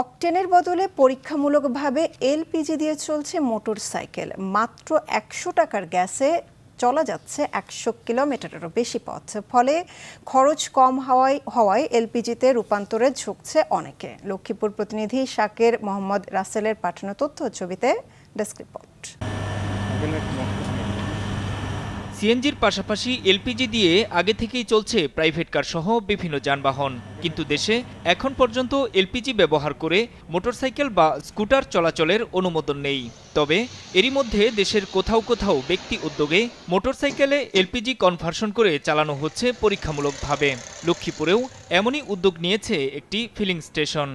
অকটেনের বদলে পরীক্ষামূলকভাবে এলপিজি দিয়ে চলছে মোটরসাইকেল। মাত্র ১০০ টাকার গ্যাসে চলা যাচ্ছে ১০০ কিলোমিটারেরও বেশি পথ। ফলে খরচ কম হওয়ায় এলপিজিতে রূপান্তরে ঝুঁকছে অনেকে। লক্ষ্মীপুর প্রতিনিধি শাকের মোহাম্মদ রাসেলের পাঠানো তথ্য ছবিতে ডেস্ক রিপোর্ট। সিএনজির পাশাপাশি এলপিজি দিয়ে আগে থেকেই চলছে প্রাইভেট কার সহ বিভিন্ন যানবাহন, কিন্তু দেশে এখন পর্যন্ত এলপিজি ব্যবহার করে মোটরসাইকেল বা স্কুটার চলাচলের অনুমোদন নেই। তবে এরই মধ্যে দেশের কোথাও কোথাও ব্যক্তি উদ্যোগে মোটরসাইকেলে এলপিজি কনভার্সন করে চালানো হচ্ছে পরীক্ষামূলকভাবে। লক্ষ্মীপুরেও এমনই উদ্যোগ নিয়েছে একটি ফিলিং স্টেশন।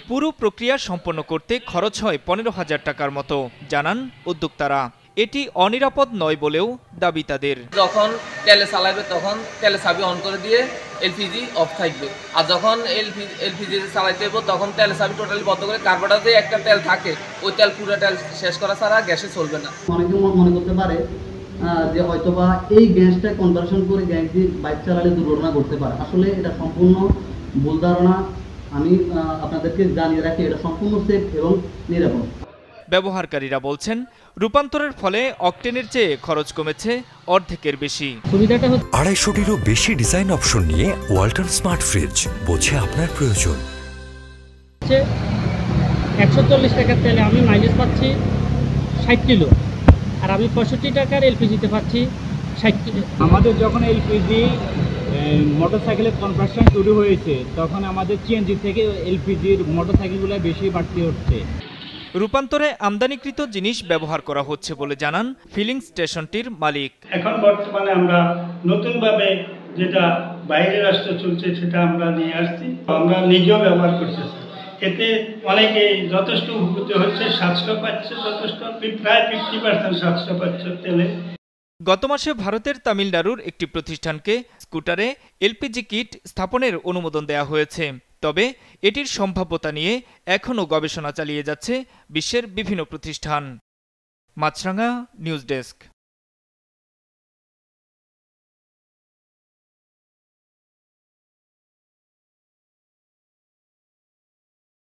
পুরো প্রক্রিয়া সম্পন্ন করতে খরচ হয় ১৫,০০০ টাকার মতো, জানান উদ্যোক্তারা। এটি অনিরাপদ নয় বলেও দাবি তাদের। যখন তেলে চালাবে তখন তেলে চাবি অন করে দিয়ে এলপিজি অফ থাকবে, আর যখন এলপিজি চালাইতে হবে তখন তেলে চাবি টোটালি বন্ধ করে কার্বোরেটরে একটা তেল থাকে ওই তেল পুরো তেল শেষ করা ছাড়া গ্যাসে চলবে না। অনেকে মনে করতে পারে যে হয়তোবা এই গ্যাসটা কনভার্সন করে গ্যাস দিয়ে বাইক চালালে দুর্ঘটনা ঘটতে পারে। আসলে এটা সম্পূর্ণ ভুল ধারণা। আমি আপনাদেরকে জানিয়ে রাখি এটা সম্পূর্ণ সেফ এবং নিরাপদ। ব্যবহারকারীরা বলছেন রূপান্তরের ফলে অকটেনের চেয়ে খরচ কমেছে অর্ধেকের বেশি। সুবিধাটা হচ্ছে ২৫০টিরও বেশি ডিজাইন অপশন নিয়ে ওয়ালটন স্মার্ট ফ্রিজ, বোঝে আপনার প্রয়োজন। ১৪০ টাকার তেলে আমি মাইলেজ পাচ্ছি ৬০ কিলো, আর আমি ৬৫ টাকার এলপিজিতে পাচ্ছি ৬০ কিলো। আমাদের যখন এলপিজি মোটরসাইকেলের কনভার্সন শুরু হয়েছে তখন আমাদের সিএনজি থেকে এলপিজির মোটরসাইকেলগুলো বেশি বাড়তি হচ্ছে। রূপান্তরে আমদানিকৃত জিনিস ব্যবহার করা হচ্ছে বলে জানান ফিলিং স্টেশনটির মালিক। এখন বর্তমানে আমরা নতুনভাবে যেটা বাইরের রাষ্ট্র চলছে সেটা আমরা নিয়ে আসছি, আমরা নিজেও ব্যবহার করতেছি। এতে অনেকে যথেষ্ট উপকৃত হচ্ছে, সাশ্রয় পাচ্ছে, যথেষ্ট প্রায় 50% সাশ্রয় পাচ্ছে তেলে। গত মাসে ভারতের তামিলনাড়ুর একটি প্রতিষ্ঠানকে স্কুটারে এলপিজি কিট স্থাপনের অনুমোদন দেওয়া হয়েছে। তবে এটির সম্ভাব্যতা নিয়ে এখনও গবেষণা চালিয়ে যাচ্ছে বিশ্বের বিভিন্ন প্রতিষ্ঠান। মাছরাঙা নিউজ ডেস্ক।